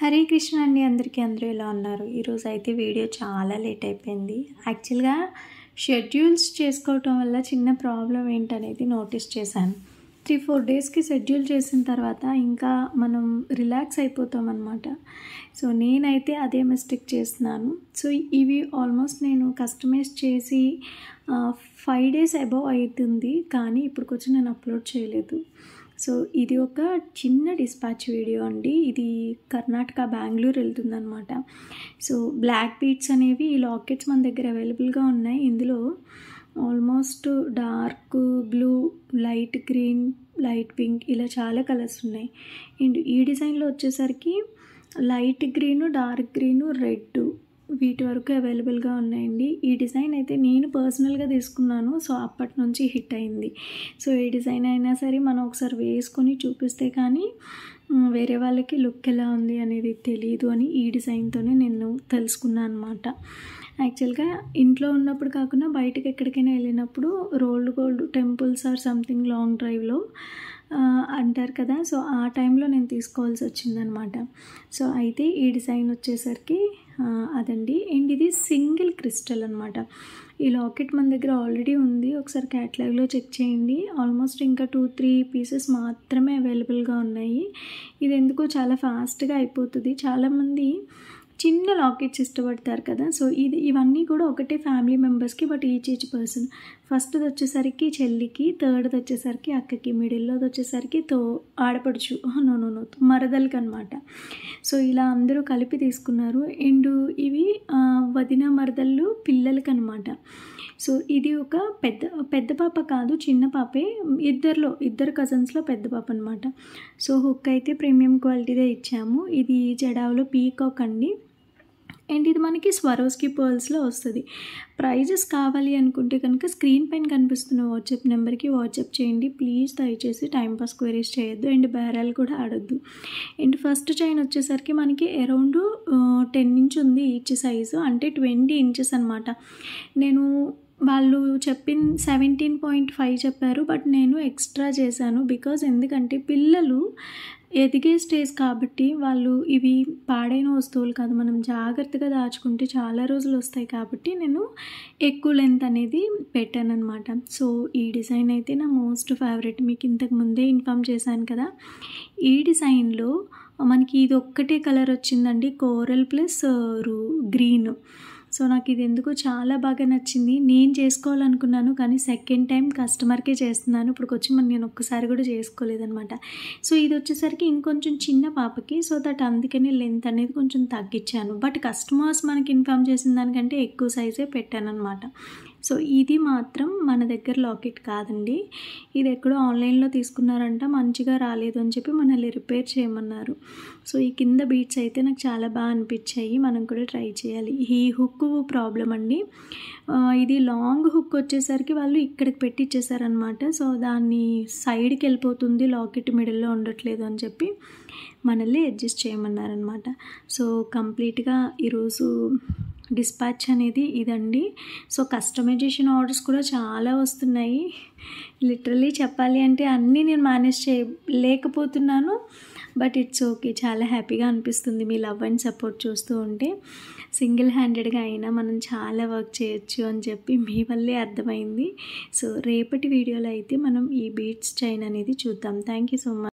హరే కృష్ణ అండి. అందరూ ఎలా ఉన్నారు? ఈరోజు అయితే వీడియో చాలా లేట్ అయిపోయింది. యాక్చువల్గా షెడ్యూల్స్ చేసుకోవటం వల్ల చిన్న ప్రాబ్లం ఏంటనేది నోటీస్ చేశాను. 3-4 డేస్కి షెడ్యూల్ చేసిన తర్వాత ఇంకా మనం రిలాక్స్ అయిపోతాం అన్నమాట. సో నేనైతే అదే మిస్టేక్ చేస్తున్నాను. సో ఇవి ఆల్మోస్ట్ నేను కస్టమైజ్ చేసి 5 డేస్ అబవ్ అవుతుంది, కానీ ఇప్పటికొచ్చి నేను అప్లోడ్ చేయలేదు. సో ఇది ఒక చిన్న డిస్పాచ్ వీడియో అండి. ఇది కర్ణాటక బెంగళూరు వెళ్తుందనమాట. సో బ్లాక్ బీడ్స్ అనేవి ఈ లాకెట్స్ మన దగ్గర అవైలబుల్గా ఉన్నాయి. ఇందులో almost dark blue, light green, light pink ఇలా చాలా కలర్స్ ఉన్నాయి. అండ్ ఈ డిజైన్లో వచ్చేసరికి light green, dark green, red వీటి వరకు అవైలబుల్గా ఉన్నాయండి. ఈ డిజైన్ అయితే నేను పర్సనల్గా తీసుకున్నాను. సో అప్పటి నుంచి హిట్ అయింది. సో ఏ డిజైన్ అయినా సరే మనం ఒకసారి వేసుకొని చూపిస్తే కానీ వేరే వాళ్ళకి లుక్ ఎలా ఉంది అనేది తెలియదు అని ఈ డిజైన్తోనే నేను తెలుసుకున్నాను అనమాట. యాక్చువల్గా ఇంట్లో ఉన్నప్పుడు కాకుండా బయటకు ఎక్కడికైనా వెళ్ళినప్పుడు rolled gold temples or something long డ్రైవ్లో అంటారు కదా, సో ఆ టైంలో నేను తీసుకోవాల్సి వచ్చిందనమాట. సో అయితే ఈ డిజైన్ వచ్చేసరికి అదండి. అండ్ ఇది సింగిల్ క్రిస్టల్ అనమాట. ఈ లాకెట్ మన దగ్గర ఆల్రెడీ ఉంది, ఒకసారి క్యాటలాగ్లో చెక్ చేయండి. ఆల్మోస్ట్ ఇంకా 2-3 పీసెస్ మాత్రమే అవైలబుల్గా ఉన్నాయి. ఇది ఎందుకో చాలా ఫాస్ట్గా అయిపోతుంది. చాలామంది చిన్న లాకెట్స్ ఇష్టపడతారు కదా. సో ఇవన్నీ కూడా ఒకటే ఫ్యామిలీ మెంబర్స్కి, బట్ ఈచ్ పర్సన్. ఫస్ట్ది వచ్చేసరికి చెల్లికి, థర్డ్ది వచ్చేసరికి అక్కకి, మిడిల్లోది వచ్చేసరికి ఆడపడుచు మరదలకి అనమాట. సో ఇలా అందరూ కలిపి తీసుకున్నారు. అండ్ ఇవి వదిన మరదళ్ళు పిల్లలకి అనమాట. సో ఇది ఒక పెద్ద పాప కాదు, చిన్న పాపే. ఇద్దరు కజిన్స్లో పెద్ద పాప అనమాట. సో హుక్ అయితే ప్రీమియం క్వాలిటీదే ఇచ్చాము. ఇది జడావ్లో పీకాక్ అండి. అండ్ ఇది మనకి స్వరోస్కి పర్ల్స్లో వస్తుంది. ప్రైజెస్ కావాలి అనుకుంటే కనుక స్క్రీన్ పైన కనిపిస్తున్న వాట్సాప్ నెంబర్కి వాట్సాప్ చేయండి ప్లీజ్. దయచేసి టైంపాస్ క్వైరీస్ చేయొద్దు అండ్ బేరాలు కూడా ఆడొద్దు. అండ్ ఫస్ట్ చైన్ వచ్చేసరికి మనకి అరౌండ్ 10 ఇంచ్ ఉంది ఈచ్ సైజు, అంటే 20 ఇంచెస్ అనమాట. నేను వాళ్ళు చెప్పిన 17.5 చెప్పారు, బట్ నేను ఎక్స్ట్రా చేశాను. బికాజ్ ఎందుకంటే పిల్లలు ఎదిగే స్టేజ్ కాబట్టి వాళ్ళు ఇవి పాడైన వస్తువులు కాదు, మనం జాగ్రత్తగా దాచుకుంటే చాలా రోజులు వస్తాయి కాబట్టి నేను ఎక్కువ లెంత్ అనేది పెట్టాను అనమాట. సో ఈ డిజైన్ అయితే నా మోస్ట్ ఫేవరెట్. మీకు ఇంతకు ముందే ఇన్ఫామ్ చేశాను కదా. ఈ డిజైన్లో మనకి ఇది ఒక్కటే కలర్ వచ్చిందండి, కోరల్ ప్లస్ గ్రీన్. సో నాకు ఇది ఎందుకో చాలా బాగా నచ్చింది. నేను చేసుకోవాలనుకున్నాను కానీ సెకండ్ టైం కస్టమర్కే చేస్తున్నాను. ఇప్పటికొచ్చి నేను ఒక్కసారి కూడా చేసుకోలేదనమాట. సో ఇది వచ్చేసరికి ఇంకొంచెం చిన్న పాపకి, సో దట్ అందుకని లెంత్ అనేది కొంచెం తగ్గించాను. బట్ కస్టమర్స్ మనకి ఇన్ఫామ్ చేసిన దానికంటే ఎక్కువ సైజే పెట్టానమాట. సో ఇది మాత్రం మన దగ్గర లాకెట్ కాదండి, ఇది ఎక్కడో ఆన్లైన్లో తీసుకున్నారంట, మంచిగా రాలేదు అని చెప్పి మనల్ని రిపేర్ చేయమన్నారు. సో ఈ కింద బీట్స్ అయితే నాకు చాలా బాగా అనిపించాయి, మనం కూడా ట్రై చేయాలి. ఈ హుక్ ప్రాబ్లం అండి. ఇది లాంగ్ హుక్ వచ్చేసరికి వాళ్ళు ఇక్కడికి పెట్టి ఇచ్చేసారనమాట. సో దాన్ని సైడ్కి వెళ్ళిపోతుంది, లాకెట్ మిడిల్లో ఉండట్లేదు అని చెప్పి మనల్ని అడ్జస్ట్ చేయమన్నారనమాట. సో కంప్లీట్గా ఈరోజు డిస్పాచ్ అనేది ఇదండి. సో కస్టమైజేషన్ ఆర్డర్స్ కూడా చాలా వస్తున్నాయి. లిటరలీ చెప్పాలి అంటే అన్నీ నేను మేనేజ్ చేయలేకపోతున్నాను, బట్ ఇట్స్ ఓకే. చాలా హ్యాపీగా అనిపిస్తుంది మీ లవ్ అండ్ సపోర్ట్ చూస్తూ ఉంటే. సింగిల్ హ్యాండెడ్గా అయినా మనం చాలా వర్క్ చేయొచ్చు అని చెప్పి మీ వల్లే అర్థమైంది. సో రేపటి వీడియోలో అయితే మనం ఈ బీడ్స్ చైన్ అనేది చూద్దాం. Thank you so much.